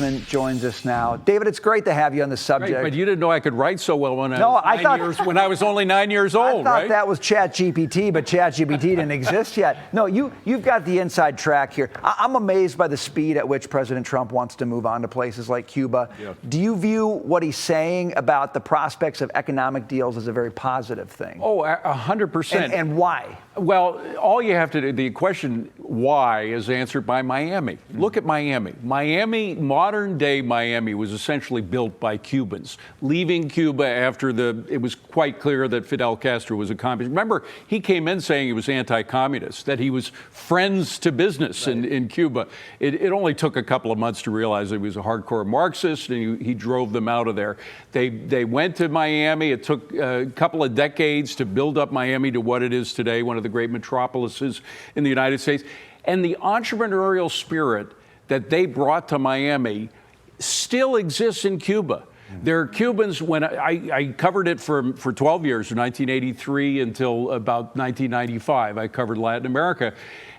Asman joins us now. David, it's great to have you on the subject. Great, but you didn't know I could write so well when when I was only 9 years old, I thought right? that was ChatGPT, but ChatGPT didn't exist yet. No, you've got the inside track here. I'm amazed by the speed at which President Trump wants to move on to places like Cuba. Yeah. Do you view what he's saying about the prospects of economic deals as a very positive thing? Oh, 100%. And why? Well, all you have to do, the question why is answered by Miami. Look at Miami. Miami, modern day Miami, was essentially built by Cubans, leaving Cuba after it was quite clear that Fidel Castro was a communist. Remember, he came in saying he was anti-communist, that he was friends to business in Cuba. It only took a couple of months to realize that he was a hardcore Marxist, and he drove them out of there. They went to Miami. It took a couple of decades to build up Miami to what it is today, one of the great metropolises in the United States. And the entrepreneurial spirit that they brought to Miami still exists in Cuba. There are Cubans, when I covered it for 12 years, from 1983 until about 1995. I covered Latin America.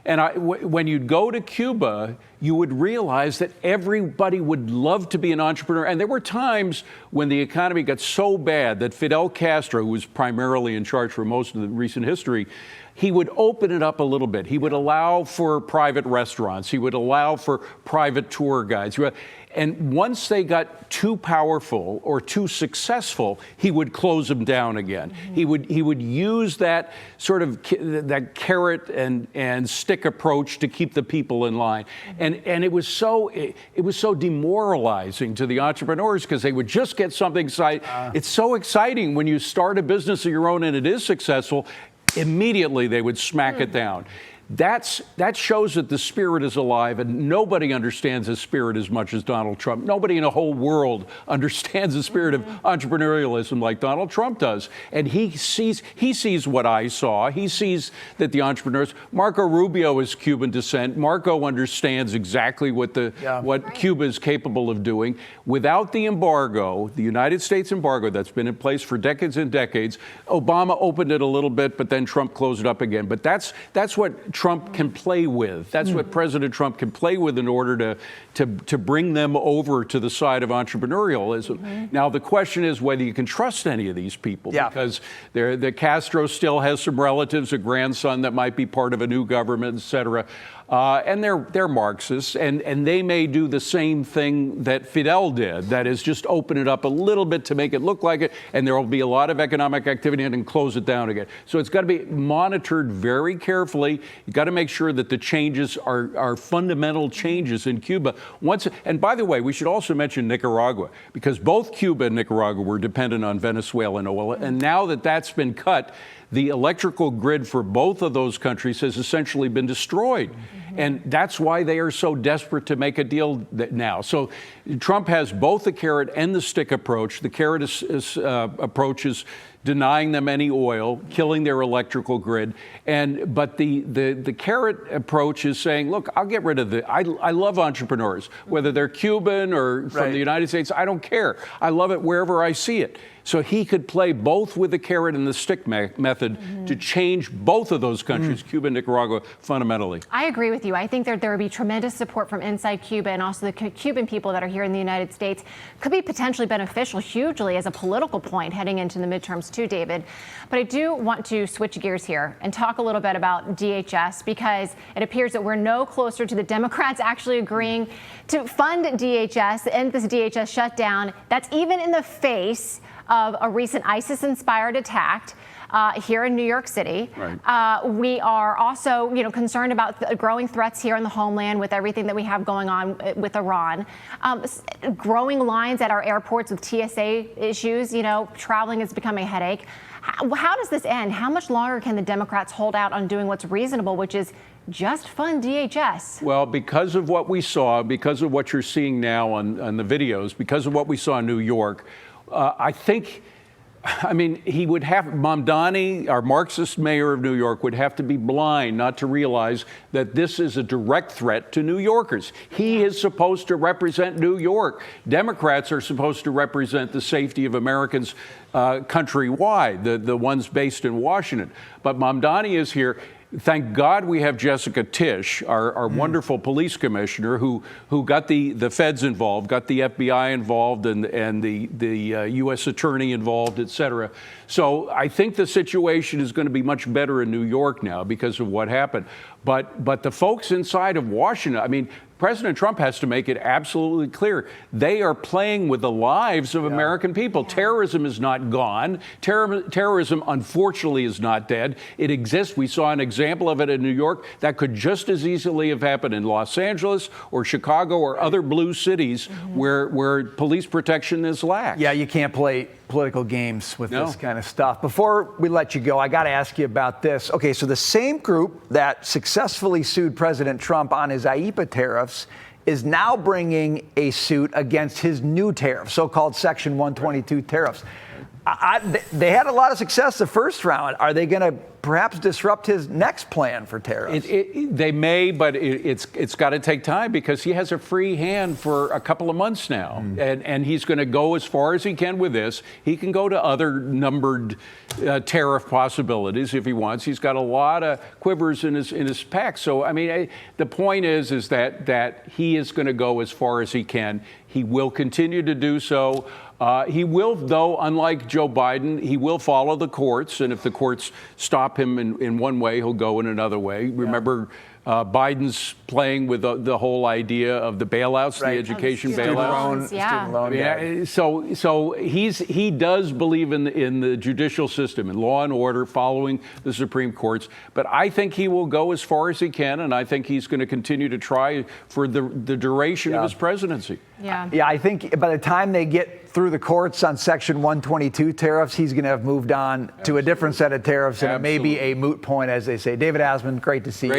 And when you'd go to Cuba, you would realize that everybody would love to be an entrepreneur. And there were times when the economy got so bad that Fidel Castro, who was primarily in charge for most of the recent history, he would open it up a little bit. He would allow for private restaurants. He would allow for private tour guides. And once they got too powerful or too successful, he would close them down again. Mm-hmm. He would use that sort of that carrot and stick approach to keep the people in line. Mm-hmm. And it was so demoralizing to the entrepreneurs, because they would just get something exciting. It's so exciting when you start a business of your own and it is successful. Immediately they would smack it down. That shows that the spirit is alive, and nobody understands the spirit as much as Donald Trump. Nobody in the whole world understands the spirit of entrepreneurialism like Donald Trump does. And he sees what I saw. He sees that the entrepreneurs, Marco Rubio is Cuban descent. Marco understands exactly what Cuba is capable of doing. Without the embargo, the United States embargo that's been in place for decades and decades, Obama opened it a little bit, but then Trump closed it up again. But that's what Trump can play with. That's what President Trump can play with in order to bring them over to the side of entrepreneurialism. Now, the question is whether you can trust any of these people, because the Castro still has some relatives, a grandson that might be part of a new government, et cetera. And they're Marxists, and they may do the same thing that Fidel did, that is just open it up a little bit to make it look like it, and there will be a lot of economic activity and then close it down again. So it's got to be monitored very carefully. You've got to make sure that the changes are fundamental changes in Cuba. And by the way, we should also mention Nicaragua, because both Cuba and Nicaragua were dependent on Venezuelan oil, and now that that's been cut, the electrical grid for both of those countries has essentially been destroyed. And that's why they are so desperate to make a deal now. So Trump has both the carrot and the stick approach. The carrot approach is denying them any oil, killing their electrical grid. But the carrot approach is saying, look, I'll get rid of I love entrepreneurs, whether they're Cuban or from the United States, I don't care. I love it wherever I see it. So he could play both with the carrot and the stick method to change both of those countries, Cuba and Nicaragua, fundamentally. I agree with you. I think that there would be tremendous support from inside Cuba, and also the Cuban people that are here in the United States could be potentially beneficial hugely as a political point heading into the midterms too, David. But I do want to switch gears here and talk a little bit about DHS, because it appears that we're no closer to the Democrats actually agreeing to fund DHS and this DHS shutdown. That's even in the face of a recent ISIS-inspired attack here in New York City. Right. We are also, concerned about the growing threats here in the homeland with everything that we have going on with Iran. Growing lines at our airports with TSA issues. Traveling has become a headache. How does this end? How much longer can the Democrats hold out on doing what's reasonable, which is just fund DHS? Well, because of what we saw, because of what you're seeing now on the videos, because of what we saw in New York, he would have, Mamdani, our Marxist mayor of New York, would have to be blind not to realize that this is a direct threat to New Yorkers. He is supposed to represent New York. Democrats are supposed to represent the safety of Americans countrywide, the ones based in Washington. But Mamdani is here. Thank God we have Jessica Tisch, our wonderful police commissioner, who got the feds involved, got the FBI involved, and the U.S. attorney involved, et cetera. So I think the situation is going to be much better in New York now because of what happened. But the folks inside of Washington, I mean, President Trump has to make it absolutely clear they are playing with the lives of American people. Terrorism is not gone. Terrorism, unfortunately, is not dead. It exists. We saw an example of it in New York. That could just as easily have happened in Los Angeles or Chicago or other blue cities where police protection is lax. Yeah, you can't play political games with this kind of stuff. Before we let you go, I got to ask you about this. Okay, so the same group that successfully sued President Trump on his IEEPA tariffs is now bringing a suit against his new tariff, so-called Section 122 tariffs. They had a lot of success the first round. Are they going to perhaps disrupt his next plan for tariffs? They may, but it's got to take time because he has a free hand for a couple of months now, and he's going to go as far as he can with this. He can go to other numbered tariff possibilities if he wants. He's got a lot of quivers in his pack. So I mean, the point is that he is going to go as far as he can. He will continue to do so. He will, though, unlike Joe Biden, he will follow the courts, and if the courts stop him in one way, he'll go in another way. Remember, Biden's playing with the whole idea of the bailouts, the education bailouts. Student loan debt. So he does believe in the judicial system, in law and order, following the Supreme Courts. But I think he will go as far as he can, and I think he's going to continue to try for the duration of his presidency. Yeah, I think by the time they get through the courts on Section 122 tariffs, he's going to have moved on to a different set of tariffs, and it may be a moot point, as they say. David Asman, great to see you.